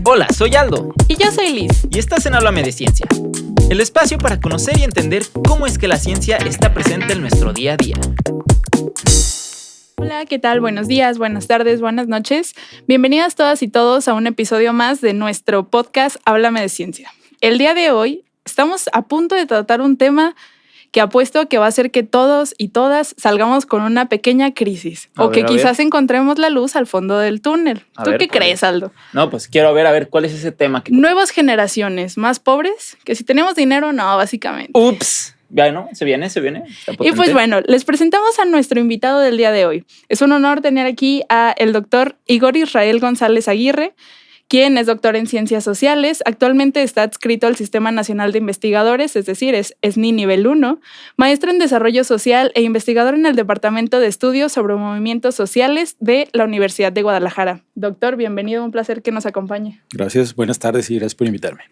Hola, soy Aldo. Y yo soy Liz. Y estás en Háblame de Ciencia, el espacio para conocer y entender cómo es que la ciencia está presente en nuestro día a día. Hola, ¿qué tal? Buenos días, buenas tardes, buenas noches. Bienvenidas todas y todos a un episodio más de nuestro podcast Háblame de Ciencia. El día de hoy estamos a punto de tratar un tema que apuesto que va a hacer que todos y todas salgamos con una pequeña crisis o que quizás encontremos la luz al fondo del túnel. ¿Tú qué crees, Aldo? No, pues quiero ver cuál es ese tema. Nuevas generaciones más pobres que si tenemos dinero, no, básicamente. Ups. Ya, ¿no? Se viene. Y pues bueno, les presentamos a nuestro invitado del día de hoy. Es un honor tener aquí a el doctor Igor Israel González Aguirre, quien es doctor en Ciencias Sociales. Actualmente está adscrito al Sistema Nacional de Investigadores, es decir, es SNI Nivel 1, maestro en Desarrollo Social e investigador en el Departamento de Estudios sobre Movimientos Sociales de la Universidad de Guadalajara. Doctor, bienvenido, un placer que nos acompañe. Gracias, buenas tardes y gracias por invitarme.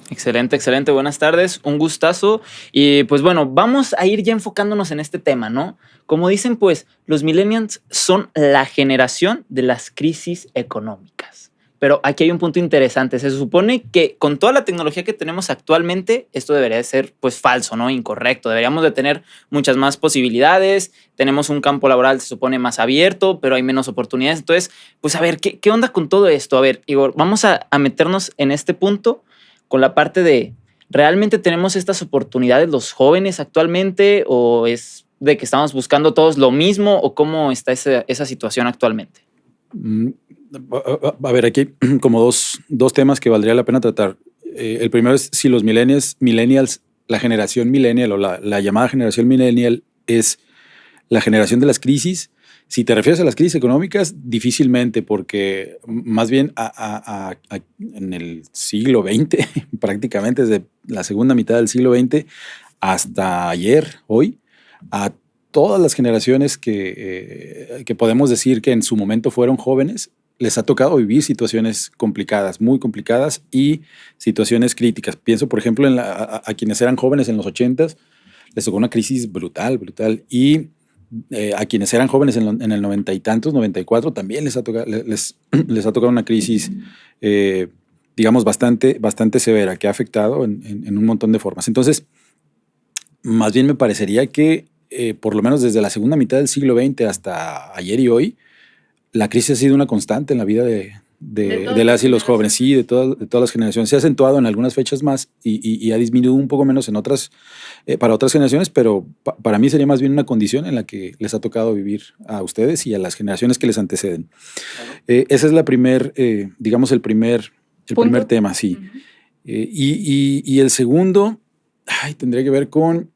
Excelente, buenas tardes, un gustazo. Y pues bueno, vamos a ir ya enfocándonos en este tema, ¿no? Como dicen, pues los millennials son la generación de las crisis económicas. Pero aquí hay un punto interesante. Se supone que con toda la tecnología que tenemos actualmente, esto debería de ser pues falso, ¿no? Incorrecto. Deberíamos de tener muchas más posibilidades. Tenemos un campo laboral, se supone, más abierto, pero hay menos oportunidades. Entonces, pues a ver, ¿qué onda con todo esto? A ver, Igor, vamos a meternos en este punto con la parte de, ¿realmente tenemos estas oportunidades los jóvenes actualmente o es de que estamos buscando todos lo mismo o cómo está esa situación actualmente? A ver, aquí hay como dos temas que valdría la pena tratar. El primero es si los millennials, la generación millennial o la llamada generación millennial es la generación de las crisis. Si te refieres a las crisis económicas, difícilmente, porque más bien en el siglo XX, prácticamente desde la segunda mitad del siglo XX hasta hoy, a todas las generaciones que podemos decir que en su momento fueron jóvenes, les ha tocado vivir situaciones complicadas, muy complicadas y situaciones críticas. Pienso, por ejemplo, a quienes eran jóvenes en los 80s, les tocó una crisis brutal. Y a quienes eran jóvenes en el 90 y tantos, 94, también les ha tocado una crisis, digamos, bastante severa, que ha afectado en un montón de formas. Entonces, más bien me parecería que por lo menos desde la segunda mitad del siglo XX hasta ayer y hoy, la crisis ha sido una constante en la vida de las y los jóvenes, sí, de todas las generaciones. Se ha acentuado en algunas fechas más y ha disminuido un poco menos en otras, para otras generaciones, pero para mí sería más bien una condición en la que les ha tocado vivir a ustedes y a las generaciones que les anteceden. Ese es digamos, el primer tema, sí. Uh-huh. Y el segundo, tendría que ver con...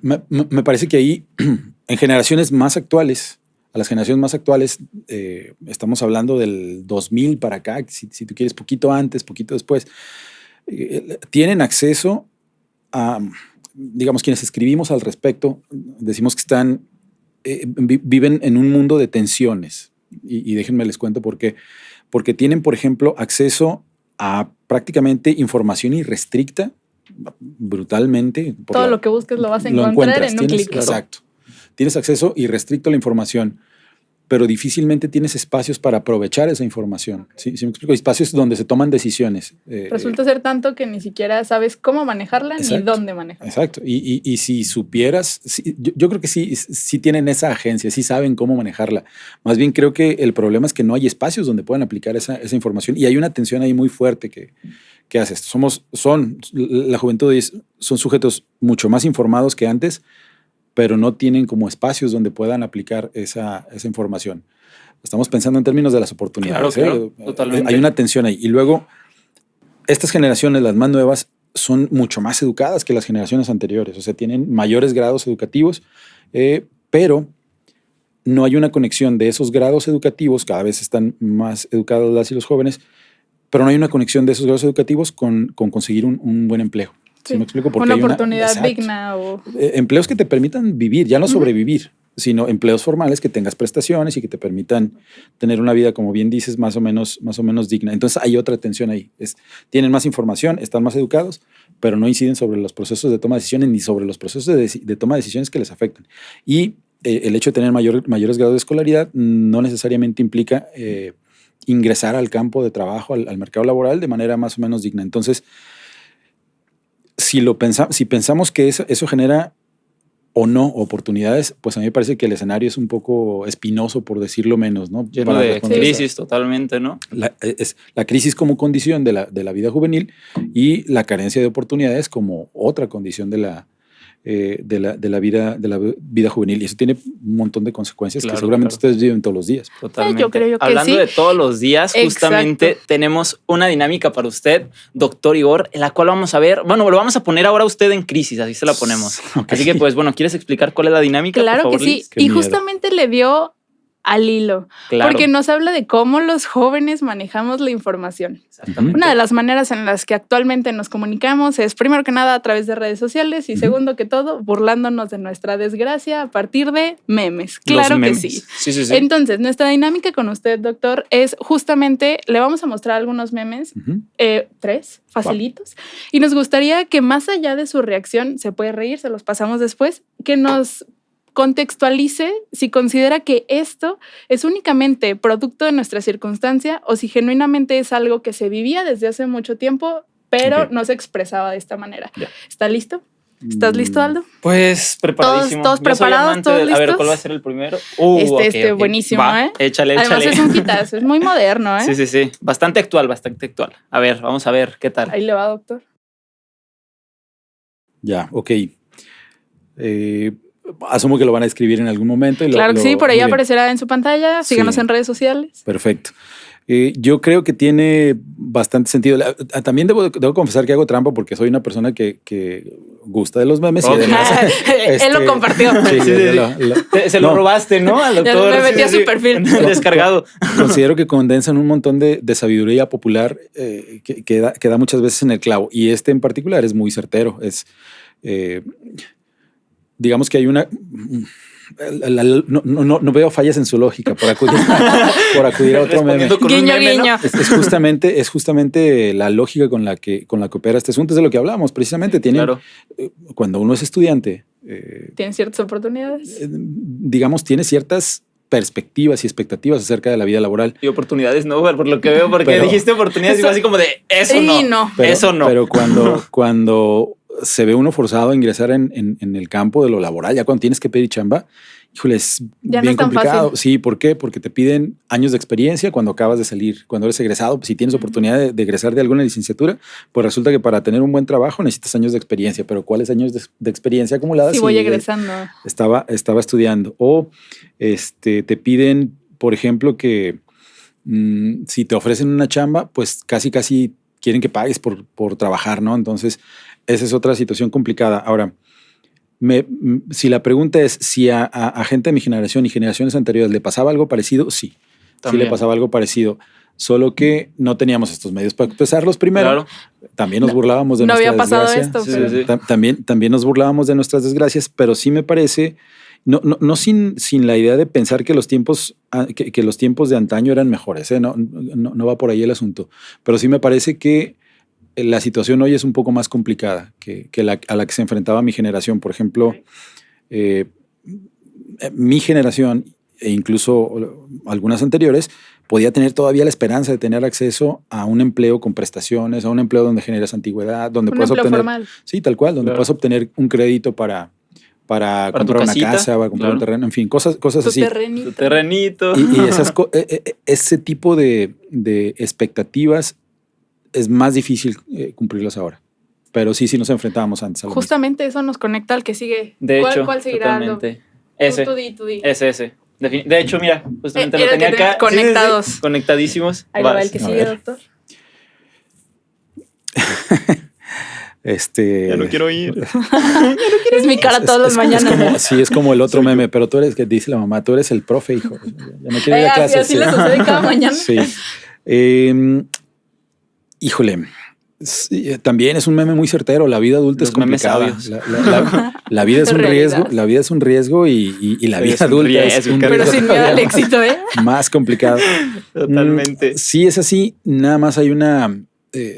Me parece que ahí, en generaciones más actuales, a las generaciones más actuales, estamos hablando del 2000 para acá, si tú quieres, poquito antes, poquito después, tienen acceso a, digamos, quienes escribimos al respecto, decimos que viven en un mundo de tensiones. Y déjenme les cuento por qué. Porque tienen, por ejemplo, acceso a prácticamente información irrestricta, brutalmente. Todo lo que busques lo vas a encontrar en un clic. Exacto. Tienes acceso irrestricto a la información, pero difícilmente tienes espacios para aprovechar esa información. ¿Sí me explico? Espacios donde se toman decisiones. Resulta ser tanto que ni siquiera sabes cómo manejarla ni dónde manejarla. Exacto. Y si supieras, yo creo que sí tienen esa agencia, sí saben cómo manejarla. Más bien creo que el problema es que no hay espacios donde puedan aplicar esa información y hay una tensión ahí muy fuerte que hace esto. La juventud son sujetos mucho más informados que antes, pero no tienen como espacios donde puedan aplicar esa información. Estamos pensando en términos de las oportunidades. Claro, totalmente. Hay una tensión ahí. Y luego, estas generaciones, las más nuevas, son mucho más educadas que las generaciones anteriores. O sea, tienen mayores grados educativos, pero no hay una conexión de esos grados educativos. Cada vez están más educados las y los jóvenes, pero no hay una conexión de esos grados educativos con conseguir un buen empleo. Sí. ¿Me explico? Porque una oportunidad digna. Empleos que te permitan vivir, ya no sobrevivir, sino empleos formales que tengas prestaciones y que te permitan tener una vida, como bien dices, más o menos digna. Entonces hay otra tensión ahí. Tienen más información, están más educados, pero no inciden sobre los procesos de toma de decisiones ni sobre los procesos de toma de decisiones que les afectan. Y el hecho de tener mayores grados de escolaridad no necesariamente implica ingresar al campo de trabajo, al mercado laboral de manera más o menos digna. Entonces, si pensamos que eso genera o no oportunidades, pues a mí me parece que el escenario es un poco espinoso, por decirlo menos, ¿no? Lleno de crisis totalmente, ¿no? Es la crisis como condición de la vida juvenil y la carencia de oportunidades como otra condición de la vida juvenil. Y eso tiene un montón de consecuencias que seguramente ustedes viven todos los días. Totalmente. Yo creo que Hablando sí. de todos los días, justamente Exacto. tenemos una dinámica para usted, doctor Igor, en la cual vamos a ver, bueno, lo vamos a poner ahora a usted en crisis, así se la ponemos. Okay. Así que, pues, bueno, ¿quieres explicar cuál es la dinámica? Claro por favor, que sí. Liz? Qué Y miedo. justamente le dio al hilo, Claro. porque nos habla de cómo los jóvenes manejamos la información. Exactamente. Una de las maneras en las que actualmente nos comunicamos es, primero que nada, a través de redes sociales y segundo que todo, burlándonos de nuestra desgracia a partir de memes. Claro Los que memes. sí. Sí. Entonces, nuestra dinámica con usted, doctor, es justamente, le vamos a mostrar algunos memes, 3, facilitos, y nos gustaría que más allá de su reacción, se puede reír, se los pasamos después, que nos contextualice si considera que esto es únicamente producto de nuestra circunstancia o si genuinamente es algo que se vivía desde hace mucho tiempo, pero Ok. no se expresaba de esta manera. Ya. ¿Está listo? ¿Estás listo, Aldo? Pues preparadísimo. ¿Todos Yo soy preparados? amante ¿Todos A ver, listos? ¿cuál va a ser el primero? Ok. Buenísimo, Va, ¿eh? Échale. Además es un quitazo, es muy moderno, ¿eh? Sí. Bastante actual. A ver, vamos a ver qué tal. Ahí le va, doctor. Ya, ok. Asumo que lo van a escribir en algún momento. Claro que sí, por ahí muy bien. aparecerá en su pantalla. Síganos Sí. en redes sociales. Perfecto. Yo creo que tiene bastante sentido. También debo confesar que hago trampa porque soy una persona que gusta de los memes. Ok. Y además, Él lo compartió. Sí, Sí. Se lo No. robaste, ¿no? Al Ya doctor. me metí a su perfil. Descargado. Considero que condensan un montón de sabiduría popular que da muchas veces en el clavo. Y este en particular es muy certero. Digamos que hay una... No veo fallas en su lógica por acudir a otro meme. Respondiendo con un Guiño, meme, ¿no? guiño. Es justamente la lógica con la que opera este asunto, es de lo que hablamos precisamente. Claro. Cuando uno es estudiante, Tienen ciertas oportunidades. digamos, tiene ciertas perspectivas y expectativas acerca de la vida laboral. Y oportunidades no, por lo que veo, porque Pero- dijiste oportunidades y fue así como de eso Sí, no. no. Eso no. Pero cuando se ve uno forzado a ingresar en el campo de lo laboral, ya cuando tienes que pedir chamba, híjole, es Ya no bien es tan complicado. fácil. Sí, ¿por qué? Porque te piden años de experiencia cuando acabas de salir, cuando eres egresado. Si tienes oportunidad de egresar de alguna licenciatura, pues resulta que para tener un buen trabajo necesitas años de experiencia. Pero ¿cuáles años de experiencia acumuladas? Sí, voy Si egresando. estaba estudiando. O te piden, por ejemplo, que si te ofrecen una chamba, pues casi quieren que pagues por trabajar, ¿no? Entonces, esa es otra situación complicada. Ahora, si la pregunta es si a gente de mi generación y generaciones anteriores le pasaba algo parecido, sí. También. Sí le pasaba algo parecido. Solo que no teníamos estos medios para expresarlos primero. Claro. También nos burlábamos de No nuestra había pasado desgracia. esto, Sí, pero sí, sí. También nos burlábamos de nuestras desgracias, pero sí me parece, no sin la idea de pensar que los tiempos de antaño eran mejores, ¿eh? No va por ahí el asunto. Pero sí me parece que la situación hoy es un poco más complicada a la que se enfrentaba mi generación. Por ejemplo, mi generación e incluso algunas anteriores podía tener todavía la esperanza de tener acceso a un empleo con prestaciones, a un empleo donde generas antigüedad, donde un puedas empleo obtener, formal. sí, tal cual, donde Claro. puedas obtener un crédito para tu comprar una casita, casa, para comprar un claro. terreno, en fin, cosas Tu así. terrenito. Tu terrenito. Y ese tipo de expectativas es más difícil cumplirlas ahora. Pero sí nos enfrentábamos antes. a lo Justamente eso nos conecta al que sigue. De hecho, ¿Cuál seguirá, Aldo? totalmente. Ese. Tú di. Ese. De hecho, mira, justamente Era lo el que tenía tenía acá. conectados. Sí, conectadísimos. Ahí va Vas. el que A sigue, ver. doctor. mismo. Ya no quiero ir. Es mi cara todas las mañanas. Es como el otro meme, pero tú eres, que dice la mamá, tú eres el profe, hijo. Ya no quiero ir a clases. así le sucede cada mañana. Sí. Híjole. Sí, también es un meme muy certero. La vida adulta Los es complicada. memes sabios. La vida es un Realidad. riesgo. La vida es un riesgo y la Sí, vida es un adulta es riesgo, un pero Pero riesgo sin miedo al todavía éxito, ¿eh? más complicado. Totalmente. Sí, es así. Nada más hay una,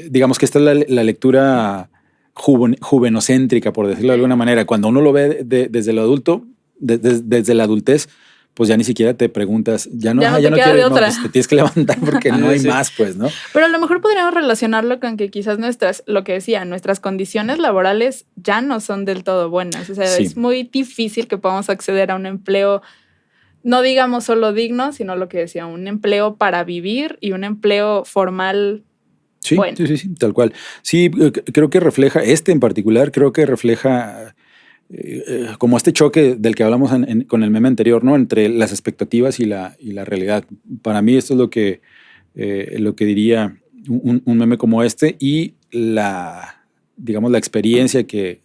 digamos que esta es la lectura juvenocéntrica, por decirlo de alguna manera. Cuando uno lo ve desde el adulto, desde la adultez, pues ya ni siquiera te preguntas, ya no Ya no te queda quiero de ir, no, otra. pues te tienes que levantar porque no hay Sí. más, pues, ¿no? Pero a lo mejor podríamos relacionarlo con que quizás lo que decía, nuestras condiciones laborales ya no son del todo buenas. O sea, Sí. es muy difícil que podamos acceder a un empleo, no digamos solo digno, sino lo que decía, un empleo para vivir y un empleo formal. Sí, Bueno. sí, tal cual. Sí, creo que refleja, en particular, creo que refleja como este choque del que hablamos con el meme anterior, ¿no? Entre las expectativas y la realidad. Para mí esto es lo que diría un meme como este y digamos, la experiencia que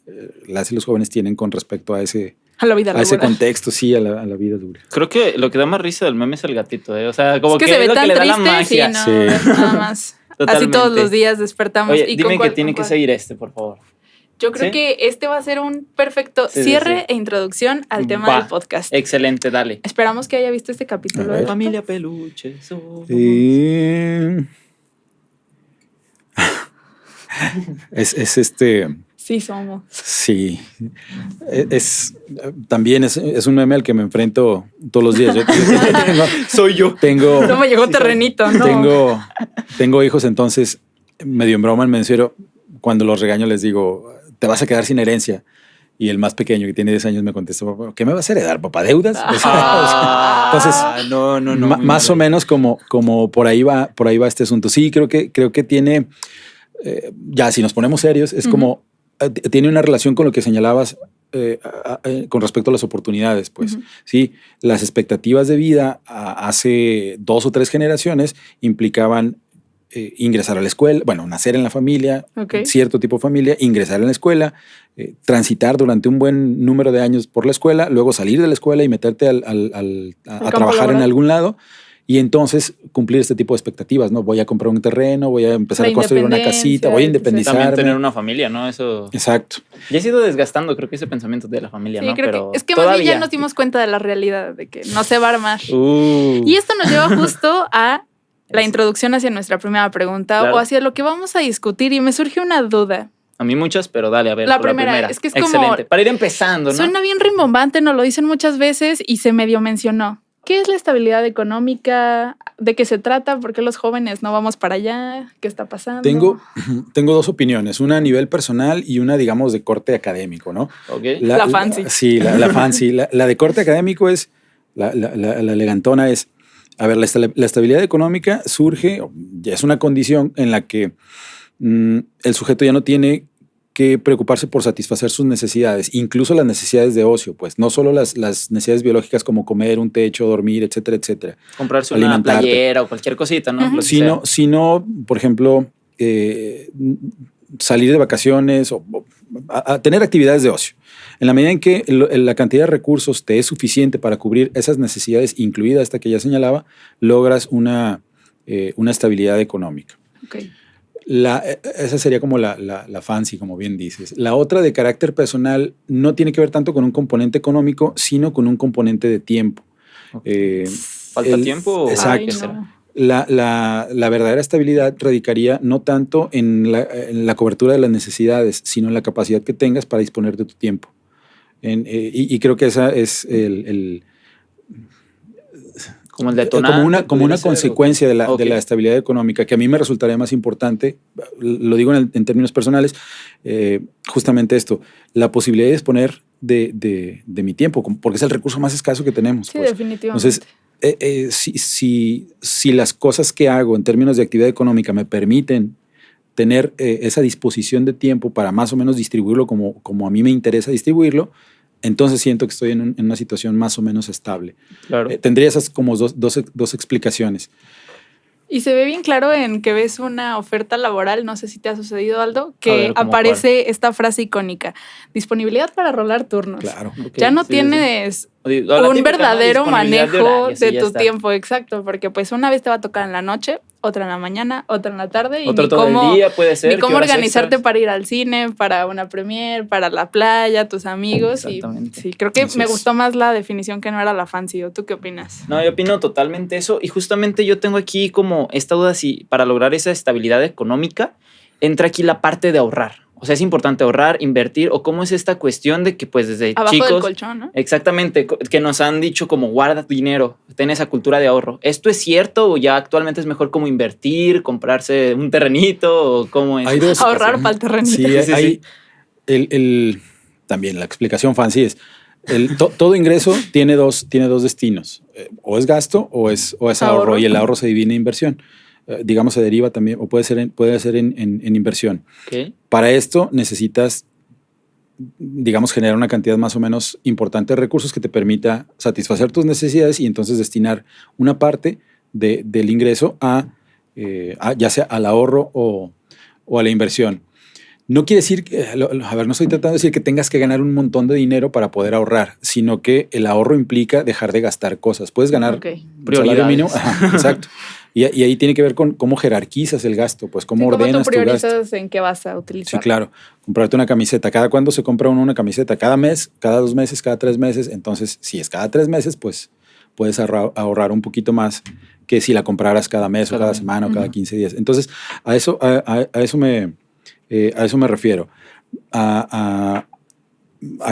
las y los jóvenes tienen con respecto a ese A la vida laboral. contexto, sí, a la vida dura. Creo que lo que da más risa del meme es el gatito, ¿eh? O sea, como Es que que se ve es lo que tan le da la triste, sí, magia. no, Sí. nada más. Así Totalmente. todos los días despertamos. Oye, ¿Y dime con que cuál- tiene con que cuál? seguir por favor. Yo creo ¿Sí? que este va a ser un perfecto Sí, sí, cierre sí. e introducción al tema Va. del podcast. Excelente, dale. Esperamos que haya visto este capítulo. A ver. ¿eh? Familia peluche. somos. Es Sí, somos. sí, también es un meme al que me enfrento todos los días. Soy yo. No me llegó terrenito, ¿no? Tengo hijos, entonces medio en broma, me encierro. Cuando los regaño les digo, te vas a quedar sin herencia. Y el más pequeño, que tiene 10 años, me contestó, ¿qué me vas a heredar, papá? ¿Deudas? Entonces, No. más o menos como por ahí va este asunto. Sí, creo que tiene, ya si nos ponemos serios, es como, tiene una relación con lo que señalabas con respecto a las oportunidades, pues. Sí, las expectativas de vida hace 2 o 3 generaciones implicaban ingresar a la escuela, bueno, nacer en la familia, Ok. cierto tipo de familia, ingresar en la escuela, transitar durante un buen número de años por la escuela, luego salir de la escuela y meterte a campo trabajar en laboral. algún lado y entonces cumplir este tipo de expectativas, ¿no? Voy a comprar un terreno, voy a empezar La a construir una casita, voy a independencia, independizarme. También tener una familia, ¿no? Eso Exacto. ya ha sido desgastando, creo que ese pensamiento de la familia, Sí, ¿no? creo Pero que es que más bien ya todavía. nos dimos cuenta de la realidad, de que no se va a armar. Uh. Y esto nos lleva justo a la Eso. introducción hacia nuestra primera pregunta Claro. o hacia lo que vamos a discutir. Y me surge una duda. A mí muchas, pero dale, a ver. La por primera, es que es como- Excelente. Para ir empezando, ¿no? Suena bien rimbombante, nos lo dicen muchas veces y se medio mencionó. ¿Qué es la estabilidad económica? ¿De qué se trata? ¿Por qué los jóvenes no vamos para allá? ¿Qué está pasando? Tengo 2 opiniones, una a nivel personal y una, digamos, de corte académico, ¿no? Ok. La fancy. Sí, la fancy. La de corte académico es, la elegantona es, a ver, la estabilidad económica surge, ya es una condición en la que el sujeto ya no tiene que preocuparse por satisfacer sus necesidades, incluso las necesidades de ocio, pues no solo las necesidades biológicas como comer, un techo, dormir, etcétera, etcétera. Comprarse una Alimentarte. playera o cualquier cosita, ¿no? Ujú. Lo que sea. Sino, por ejemplo, salir de vacaciones o a tener actividades de ocio. En la medida en que la cantidad de recursos te es suficiente para cubrir esas necesidades, incluida esta que ya señalaba, logras una estabilidad económica. Ok. Esa sería como la fancy, como bien dices. La otra de carácter personal no tiene que ver tanto con un componente económico, sino con un componente de tiempo. Ok. ¿Falta tiempo o Exacto. qué Ay, será? no. La verdadera estabilidad radicaría no tanto en la cobertura de las necesidades, sino en la capacidad que tengas para disponer de tu tiempo. Y creo que esa es Como el detonante. como una pudiera ser, consecuencia ¿o qué? de la estabilidad económica, que a mí me resultaría más importante, lo digo en términos personales, justamente esto, la posibilidad de disponer de mi tiempo, porque es el recurso más escaso que tenemos. Sí, pues. definitivamente. Entonces, si las cosas que hago en términos de actividad económica me permiten tener esa disposición de tiempo para más o menos distribuirlo como a mí me interesa distribuirlo, entonces siento que estoy en una situación más o menos estable. Claro. Tendría esas como dos explicaciones. Y se ve bien claro en que ves una oferta laboral, no sé si te ha sucedido, Aldo, que A ver, ¿cómo aparece esta frase icónica: disponibilidad para rolar turnos. Claro. Ok, Ya no sí, sí, sí. tienes La un típica, ¿no? verdadero Disponibilidad manejo horarios, y de ya tu está. tiempo, exacto, porque pues una vez te va a tocar en la noche, otra en la mañana, otra en la tarde, y Otro ni todo cómo, el día puede ser. ni ¿qué cómo horas organizarte extras? para ir al cine, para una premiere, para la playa, tus amigos. Y Exactamente. sí, creo que Así me es. gustó más la definición que no era la fancy. ¿O tú qué opinas? No, yo opino totalmente eso. Y justamente yo tengo aquí como esta duda si para lograr esa estabilidad económica entra aquí la parte de ahorrar. O sea, es importante ahorrar, invertir, o cómo es esta cuestión de que pues desde Abajo chicos... del colchón, ¿no? Exactamente, que nos han dicho como guarda tu dinero, ten esa cultura de ahorro. ¿Esto es cierto o ya actualmente es mejor como invertir, comprarse un terrenito o cómo es? Hay dos. Ahorrar para el terrenito. Sí, hay también la explicación fancy es todo ingreso tiene dos destinos. O es gasto o es ahorro. Y el ahorro se divide en inversión. Digamos, se deriva también, o puede ser en inversión. Okay. Para esto necesitas, digamos, generar una cantidad más o menos importante de recursos que te permita satisfacer tus necesidades y entonces destinar una parte del ingreso a ya sea al ahorro o a la inversión. No quiere decir, no estoy tratando de decir que tengas que ganar un montón de dinero para poder ahorrar, sino que el ahorro implica dejar de gastar cosas. Puedes ganar un salario mínimo. Ajá, exacto. Y ahí tiene que ver con cómo jerarquizas el gasto, pues cómo ordenas tu gasto. ¿Cómo tú priorizas en qué vas a utilizar? Sí, claro. Comprarte una camiseta. ¿Cada cuándo se compra uno una camiseta? ¿Cada mes? ¿Cada 2 meses? ¿Cada 3 meses? Entonces, si es cada 3 meses, pues puedes ahorrar un poquito más que si la compraras cada mes o cada semana o cada 15 días. Entonces, a eso me refiero. A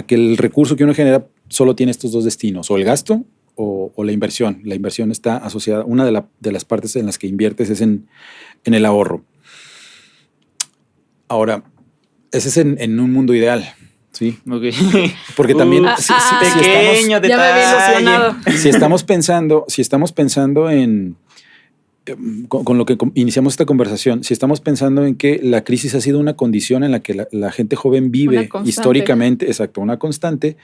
que el recurso que uno genera solo tiene estos dos destinos, o el gasto o la inversión. La inversión está asociada, una de las partes en las que inviertes es en el ahorro. Ahora, ese es en un mundo ideal, ¿sí? Okay. Porque también pequeño detalle. Ya me había ilusionado. Si estamos pensando en con lo que iniciamos esta conversación, si estamos pensando en que la crisis ha sido una condición en la que la gente joven vive históricamente, exacto, una constante,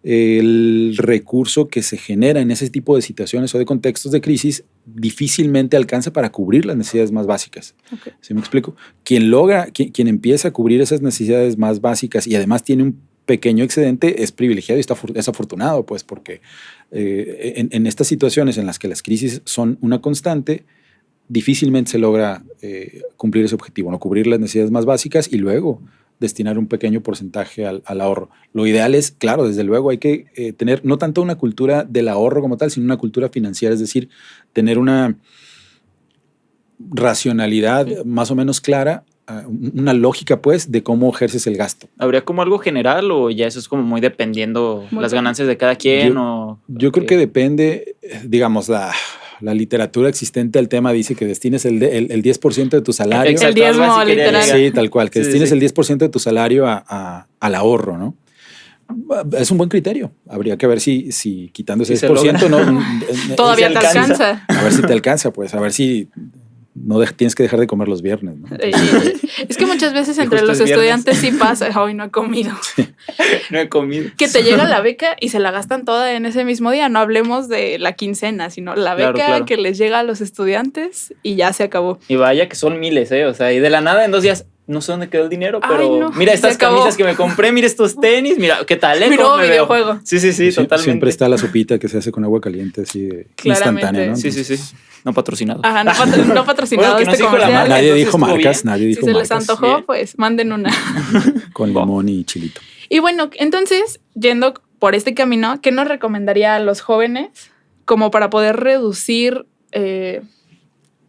el recurso que se genera en ese tipo de situaciones o de contextos de crisis difícilmente alcanza para cubrir las necesidades más básicas. Okay. ¿Sí me explico? Quien empieza a cubrir esas necesidades más básicas y además tiene un pequeño excedente es privilegiado y es afortunado, pues, porque en estas situaciones en las que las crisis son una constante, difícilmente se logra cumplir ese objetivo, no cubrir las necesidades más básicas y luego destinar un pequeño porcentaje al ahorro. Lo ideal es, claro, desde luego hay que tener no tanto una cultura del ahorro como tal, sino una cultura financiera, es decir, tener una racionalidad más o menos clara, una lógica, pues, de cómo ejerces el gasto. ¿Habría como algo general o ya eso es como muy dependiendo las ganancias de cada quien? Yo creo que depende, digamos, la literatura existente al tema dice que destines el 10% de tu salario. Exacto, el diezmo, literal. Sí, tal cual, que destines el 10% de tu salario al ahorro, ¿no? Es un buen criterio. Habría que ver si quitando ese 10% no todavía te alcanza. A ver si te alcanza, pues, a ver si no tienes que dejar de comer los viernes, ¿no? Es que muchas veces entre los estudiantes sí pasa, hoy no he comido. Sí. No he comido. Que te llega la beca y se la gastan toda en ese mismo día. No hablemos de la quincena, sino la beca que les llega a los estudiantes y ya se acabó. Y vaya que son miles, o sea, y de la nada en 2 días no sé dónde quedó el dinero, pero mira estas camisas que me compré, mira estos tenis, mira qué tal, mira un videojuego. Sí, totalmente. Siempre está la sopita que se hace con agua caliente, así instantánea, ¿no? Sí. No patrocinado. Ajá, no patrocinado. Bueno, este comercial. Nadie dijo marcas, nadie dijo marcas. Si se les antojó, pues manden una. Con limón y chilito. Y bueno, entonces, yendo por este camino, ¿qué nos recomendaría a los jóvenes como para poder reducir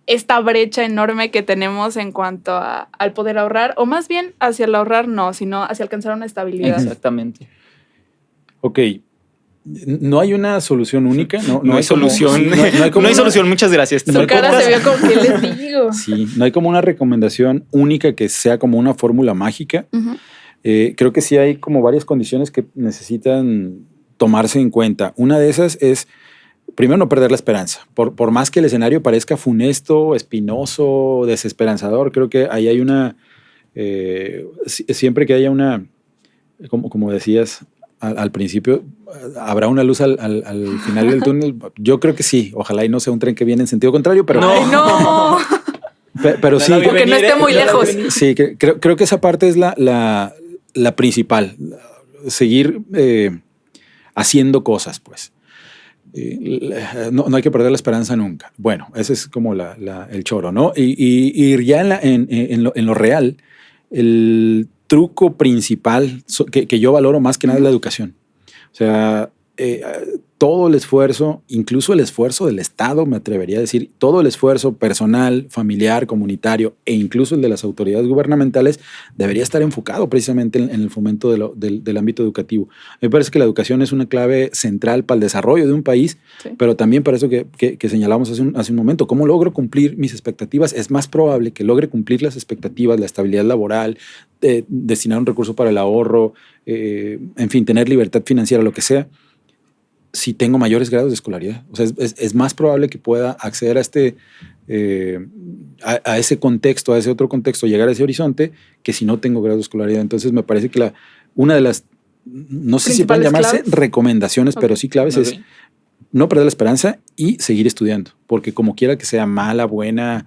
esta brecha enorme que tenemos en cuanto al poder ahorrar? O más bien hacia el ahorrar no, sino hacia alcanzar una estabilidad. Exactamente. Ok. No hay una solución única. No hay solución. No hay solución, muchas gracias. Su cara se vio como, ¿qué les digo? Sí, no hay como una recomendación única que sea como una fórmula mágica. Uh-huh. Creo que sí hay como varias condiciones que necesitan tomarse en cuenta. Una de esas es, primero, no perder la esperanza. Por más que el escenario parezca funesto, espinoso, desesperanzador, creo que ahí hay una... siempre que haya una... Como decías al principio, habrá una luz al final del túnel. Yo creo que sí. Ojalá y no sea un tren que viene en sentido contrario, pero... ¡Ay, no! Pero sí. Porque no esté muy lejos. Sí, creo que esa parte es la principal. Seguir haciendo cosas, pues. No hay que perder la esperanza nunca. Bueno, ese es como el choro, ¿no? Y ya en lo real, el truco principal que yo valoro más que nada es la educación. O sea, todo el esfuerzo, incluso el esfuerzo del Estado, me atrevería a decir, todo el esfuerzo personal, familiar, comunitario e incluso el de las autoridades gubernamentales debería estar enfocado precisamente en el fomento del ámbito educativo. Me parece que la educación es una clave central para el desarrollo de un país, sí, pero también para eso que señalamos hace un momento. ¿Cómo logro cumplir mis expectativas? Es más probable que logre cumplir las expectativas, la estabilidad laboral, destinar un recurso para el ahorro, en fin, tener libertad financiera, lo que sea, si tengo mayores grados de escolaridad. O sea, es más probable que pueda acceder a a ese contexto, a ese otro contexto, llegar a ese horizonte, que si no tengo grados de escolaridad. Entonces me parece que una de las, no sé si pueden llamarse claves, recomendaciones, pero sí claves es no perder la esperanza y seguir estudiando, porque como quiera que sea mala, buena,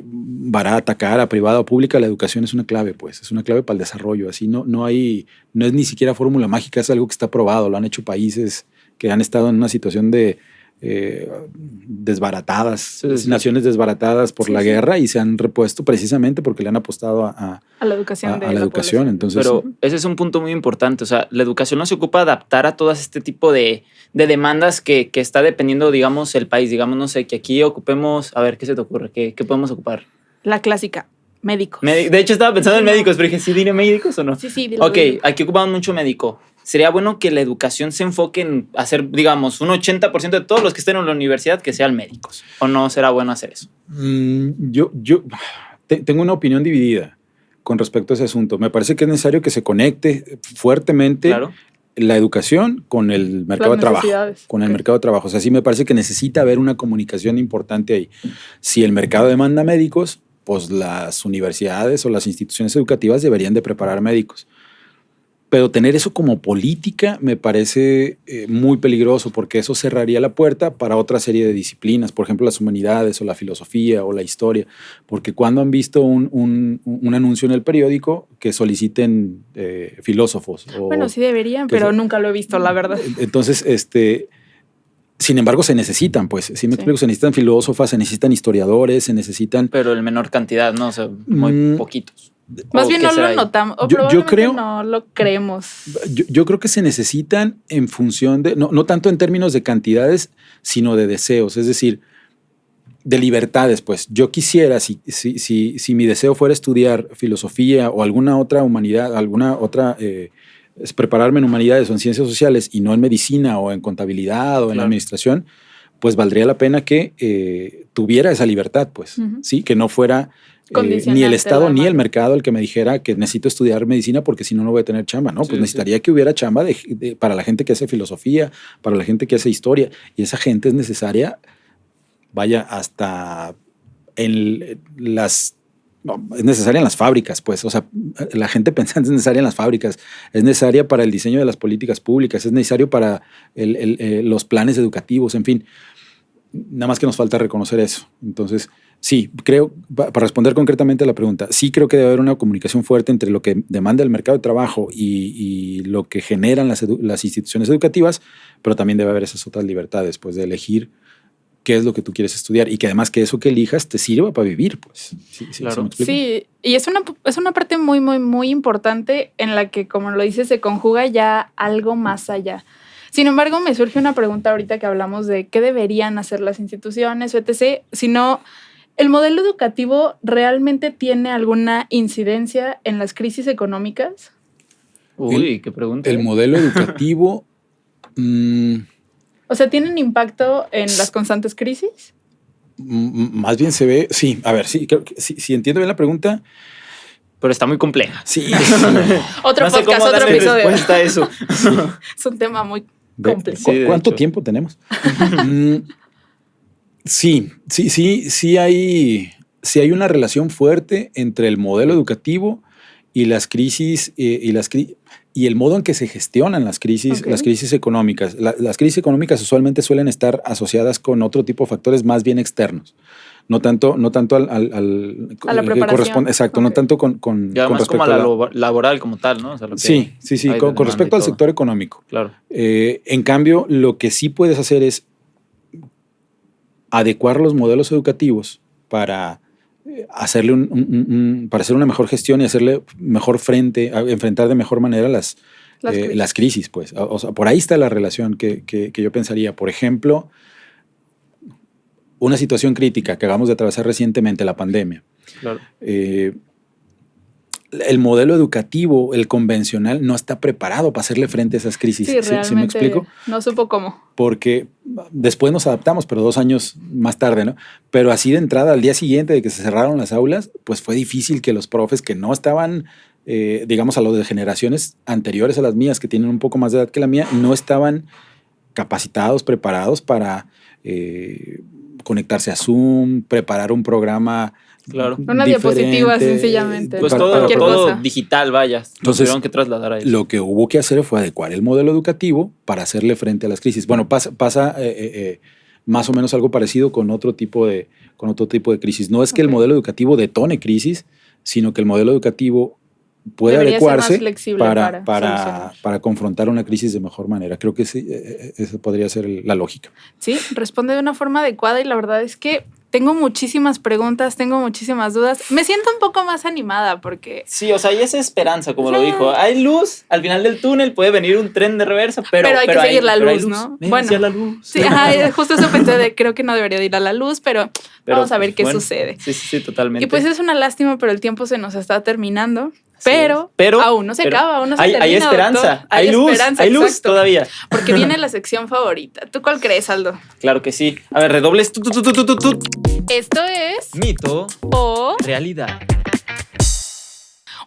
barata, cara, privada o pública, la educación es una clave, pues, es una clave para el desarrollo. Así no es ni siquiera fórmula mágica, es algo que está probado, lo han hecho países que han estado en una situación de desbaratadas, naciones desbaratadas por la guerra y se han repuesto precisamente porque le han apostado a la educación. A la educación. Entonces, pero ese es un punto muy importante. O sea, la educación no se ocupa de adaptar a todo este tipo de demandas que está dependiendo, digamos, el país. Digamos, no sé, que aquí ocupemos, a ver, ¿qué se te ocurre? ¿Qué podemos ocupar? La clásica, médicos. De hecho, estaba pensando en médicos, pero dije, ¿sí diré médicos o no? Sí. Ok, aquí ocupamos mucho médico. Sería bueno que la educación se enfoque en hacer, digamos, un 80% de todos los que estén en la universidad que sean médicos. ¿O no será bueno hacer eso? Yo tengo una opinión dividida con respecto a ese asunto. Me parece que es necesario que se conecte fuertemente la educación con el mercado de trabajo. Con el mercado de trabajo. O sea, sí me parece que necesita haber una comunicación importante ahí. Si el mercado demanda médicos, pues las universidades o las instituciones educativas deberían de preparar médicos. Pero tener eso como política me parece muy peligroso, porque eso cerraría la puerta para otra serie de disciplinas, por ejemplo, las humanidades o la filosofía o la historia, porque cuando han visto un anuncio en el periódico que soliciten filósofos. Bueno, sí deberían, pero nunca lo he visto, la verdad. Entonces, sin embargo, se necesitan, pues, si me explico, se necesitan filósofas, se necesitan historiadores, se necesitan... Pero en menor cantidad, ¿no? O sea, muy poquitos. Más bien no lo notamos, o yo creo, no lo creemos. Yo creo que se necesitan en función de, no tanto en términos de cantidades, sino de deseos, es decir, de libertades. Pues yo quisiera, si mi deseo fuera estudiar filosofía o alguna otra humanidad, prepararme en humanidades o en ciencias sociales y no en medicina o en contabilidad o en administración, pues valdría la pena que tuviera esa libertad, pues, sí, que no fuera... ni el Estado ni el mercado el que me dijera que necesito estudiar medicina porque si no, no voy a tener chamba, ¿no? Pues necesitaría que hubiera chamba para la gente que hace filosofía, para la gente que hace historia, y esa gente es necesaria, vaya, hasta es necesaria en las fábricas, pues, o sea, la gente pensante es necesaria en las fábricas, es necesaria para el diseño de las políticas públicas, es necesario para los planes educativos, en fin, nada más que nos falta reconocer eso. Entonces, sí, creo, para responder concretamente a la pregunta, sí creo que debe haber una comunicación fuerte entre lo que demanda el mercado de trabajo y lo que generan las instituciones educativas, pero también debe haber esas otras libertades, pues, de elegir qué es lo que tú quieres estudiar y que además que eso que elijas te sirva para vivir, pues. Claro. Sí, y es una parte muy, muy, muy importante en la que, como lo dices, se conjuga ya algo más allá. Sin embargo, me surge una pregunta ahorita que hablamos de qué deberían hacer las instituciones, etc., sino... ¿El modelo educativo realmente tiene alguna incidencia en las crisis económicas? Uy, qué pregunta. El modelo educativo... O sea, ¿tienen impacto en las constantes crisis? Más bien se ve... Sí, a ver, sí, creo que, si entiendo bien la pregunta... Pero está muy compleja. Sí. Otro no sé podcast, cómo otro episodio. Respuesta a eso. Sí. Es un tema muy complejo. ¿Cuánto tiempo tenemos? Sí hay una relación fuerte entre el modelo educativo y las crisis y el modo en que se gestionan las crisis económicas. Las crisis económicas usualmente suelen estar asociadas con otro tipo de factores más bien externos. No tanto a la preparación. Exacto, no tanto con respecto como a la laboral como tal, ¿no? O sea, sí, con respecto al sector económico. Claro. En cambio, lo que sí puedes hacer es adecuar los modelos educativos para hacerle para hacer una mejor gestión y hacerle mejor frente, enfrentar de mejor manera las las crisis, pues. O sea, por ahí está la relación que yo pensaría. Por ejemplo, una situación crítica que acabamos de atravesar recientemente, la pandemia. Claro. El modelo educativo, el convencional, no está preparado para hacerle frente a esas crisis. Sí, realmente ¿Sí me explico? No supo cómo. Porque después nos adaptamos, pero 2 años más tarde, ¿no? Pero así de entrada, al día siguiente de que se cerraron las aulas, pues fue difícil que los profes que no estaban, digamos, a los de generaciones anteriores a las mías, que tienen un poco más de edad que la mía, no estaban capacitados, preparados para conectarse a Zoom, preparar un programa. Claro. Una diapositiva, sencillamente. Pues Cualquier todo cosa. digital, vaya. Entonces, Tuvieron que trasladar a eso. Lo que hubo que hacer fue adecuar el modelo educativo para hacerle frente a las crisis. Bueno, pasa más o menos algo parecido con otro tipo de crisis. No es que el modelo educativo detone crisis, sino que el modelo educativo puede Debería ser más adecuarse flexible para confrontar una crisis de mejor manera. Creo que sí, esa podría ser la lógica. Sí, responde de una forma adecuada y la verdad es que tengo muchísimas preguntas, tengo muchísimas dudas. Me siento un poco más animada porque... Sí, o sea, hay esa esperanza, como lo dijo. Hay luz, al final del túnel puede venir un tren de reversa, pero hay que seguir la luz, ¿no? Bueno, la luz. Sí, justo eso pensé de creo que no debería de ir a la luz, pero vamos a ver qué sucede. Sí, totalmente. Y pues es una lástima, pero el tiempo se nos está terminando. Así Pero aún no se acaba, aún no se termina. Hay esperanza, doctor. hay luz exacto. todavía. Porque viene la sección favorita. ¿Tú cuál crees, Aldo? Claro que sí. A ver, redobles. Esto es... Mito o... realidad.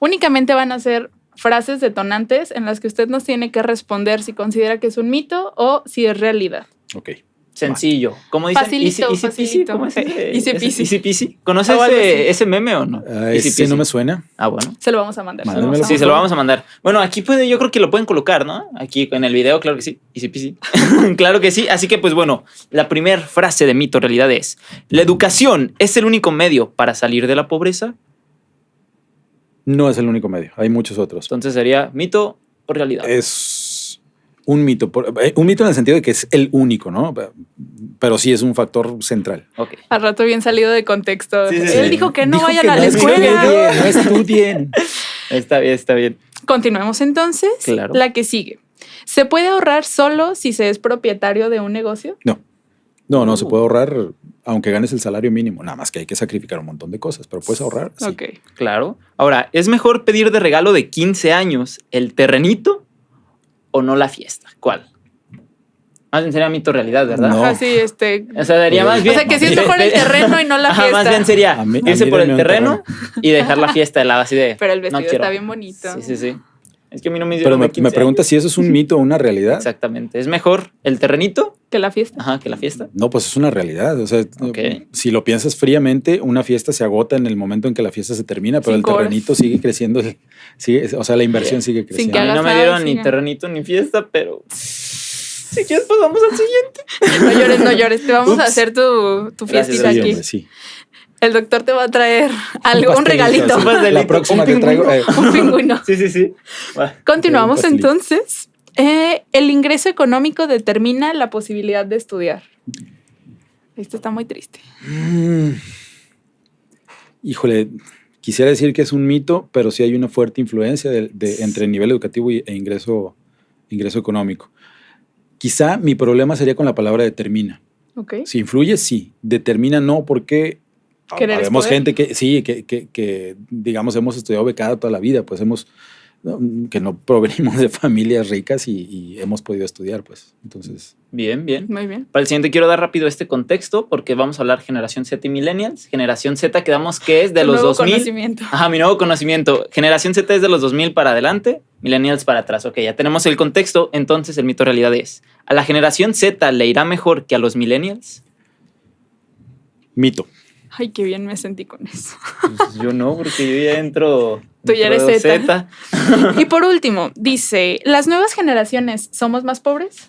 Únicamente van a ser frases detonantes en las que usted nos tiene que responder si considera que es un mito o si es realidad. Ok. Sencillo. ¿Cómo dicen? Facilito, Easy peasy. facilito. ¿Cómo es ese? Easy peasy. Easy peasy. ¿Conoces O algo así. ese meme o no? Ese Easy peasy. no me suena. Ah, bueno. Se lo vamos a mandar. Mándamelo. Sí, se lo vamos a mandar. Bueno, aquí yo creo que lo pueden colocar, ¿no? Aquí en el video, claro que sí. Easy peasy. Claro que sí. Así que, pues bueno, la primera frase de mito realidad es: ¿la educación es el único medio para salir de la pobreza? No es el único medio. Hay muchos otros. Entonces sería mito o realidad. Es un mito. Un mito en el sentido de que es el único, ¿no? Pero sí es un factor central. Ok. Al rato bien salido de contexto. Sí. Él dijo que no Dijo vayan que a la no escuela. No estudien. Está bien. Continuemos entonces. Claro. La que sigue. ¿Se puede ahorrar solo si se es propietario de un negocio? No, se puede ahorrar aunque ganes el salario mínimo. Nada más que hay que sacrificar un montón de cosas, pero puedes ahorrar. Sí. Ok. Claro. Ahora, ¿es mejor pedir de regalo de 15 años el terrenito o no la fiesta? ¿Cuál? Más bien sería mito realidad, ¿verdad? No. Ajá, sí, O sea, daría más bien. O sea, que sí es mejor el terreno y no la Ajá, fiesta. más bien sería A mí irse por el denme un terreno y dejar la fiesta de lado así de. Pero el vestido no quiero. está bien bonito. Sí. Es que a mí no me Pero hicieron de me 15 preguntas si eso es un mito o una años. realidad. Exactamente. ¿Es mejor el terrenito? Que la fiesta. Ajá, que la fiesta. No, pues es una realidad. O sea, Ok. si lo piensas fríamente, una fiesta se agota en el momento en que la fiesta se termina, pero 5 el horas. terrenito sigue creciendo. O sea, la inversión sigue Sin creciendo. que A mí hagas no me nada, dieron ni siga. terrenito ni fiesta, pero. Si quieres, pues vamos al siguiente. No llores. Te vamos a Ups. hacer tu Gracias, fiestita Sí, aquí. hombre, sí. El doctor te va a traer algo, un pastelito, regalito. sí. pastelito. La próxima Un te traigo. Un pingüino. Sí. Va. Continuamos Un pastelito. entonces. El ingreso económico determina la posibilidad de estudiar. Esto está muy triste. Híjole, quisiera decir que es un mito, pero sí hay una fuerte influencia entre nivel educativo e ingreso económico. Quizá mi problema sería con la palabra determina. Ok. Si influye, sí. Determina, no, porque Querer es vemos poder. gente que, digamos, hemos estudiado becada toda la vida, pues que no provenimos de familias ricas y hemos podido estudiar, pues. Entonces, Bien. Muy bien. Para el siguiente quiero dar rápido este contexto porque vamos a hablar generación Z y millennials. Generación Z quedamos que es de Tu los nuevo 2000. conocimiento. Ajá, mi nuevo conocimiento. Generación Z es de los 2000 para adelante, millennials para atrás. Ok, ya tenemos el contexto, entonces el mito realidad es: ¿a la generación Z le irá mejor que a los millennials? mito. Ay, qué bien me sentí con eso. Pues yo no, porque yo ya entro. Tú ya eres entro Z. Y por último, dice, ¿las nuevas generaciones somos más pobres?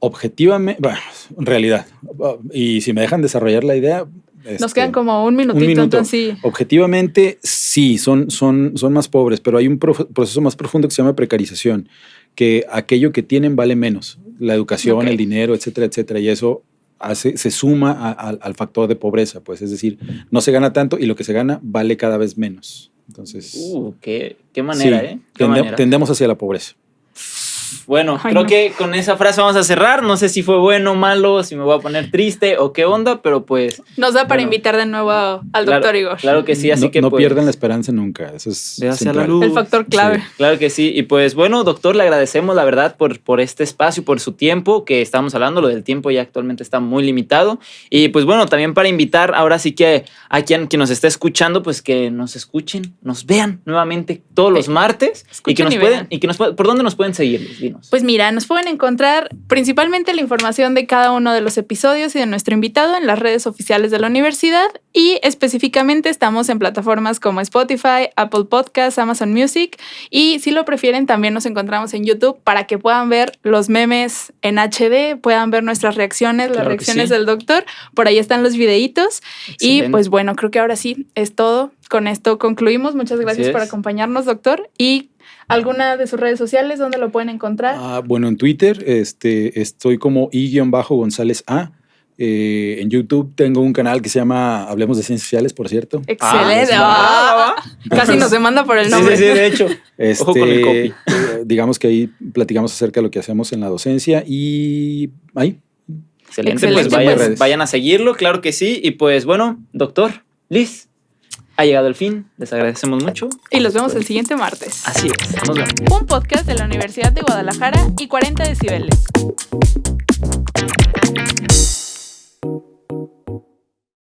Objetivamente, bueno, realidad. Y si me dejan desarrollar la idea. Nos quedan como un minutito, minuto. entonces sí. Objetivamente, sí, son más pobres, pero hay un proceso más profundo que se llama precarización, que aquello que tienen vale menos, la educación, Ok. el dinero, etcétera, etcétera, y eso se suma al factor de pobreza, pues, es decir, no se gana tanto y lo que se gana vale cada vez menos. Entonces, qué manera, sí, Qué manera. tendemos hacia la pobreza. Bueno, creo que con esa frase vamos a cerrar. No sé si fue bueno o malo, si me voy a poner triste o qué onda, pero pues... Nos da para invitar de nuevo al doctor Igor. Claro que sí, así no, que no pues, pierdan la esperanza nunca, eso es hacia la central. luz. El factor clave. Sí. Claro que sí. Y pues bueno, doctor, le agradecemos la verdad por este espacio, por su tiempo, que estamos hablando. Lo del tiempo ya actualmente está muy limitado. Y pues bueno, también para invitar ahora sí que a quien nos esté escuchando, pues que nos escuchen, nos vean nuevamente todos los martes. Escuchen Y que nos pueden, ¿por dónde nos pueden seguir? Dinos. Pues mira, nos pueden encontrar principalmente la información de cada uno de los episodios y de nuestro invitado en las redes oficiales de la universidad, y específicamente estamos en plataformas como Spotify, Apple Podcasts, Amazon Music, y si lo prefieren también nos encontramos en YouTube para que puedan ver los memes en HD, puedan ver nuestras reacciones, las reacciones del doctor, por ahí están los videitos. Excelente. Y pues bueno, creo que ahora sí es todo. Con esto concluimos. Muchas gracias por acompañarnos, doctor. Y ¿alguna de sus redes sociales donde lo pueden encontrar? Bueno, en Twitter estoy como I-González A. En YouTube tengo un canal que se llama Hablemos de Ciencias Sociales, por cierto. Excelente. Casi nos demanda por el nombre. Sí, de hecho. Ojo con el copy. Digamos que ahí platicamos acerca de lo que hacemos en la docencia y ahí. Excelente, pues vayan a seguirlo, claro que sí. Y pues bueno, doctor, Liz, ha llegado el fin, les agradecemos mucho. Y los vemos el siguiente martes. Así es, nos vemos. Un podcast de la Universidad de Guadalajara y 40 decibeles.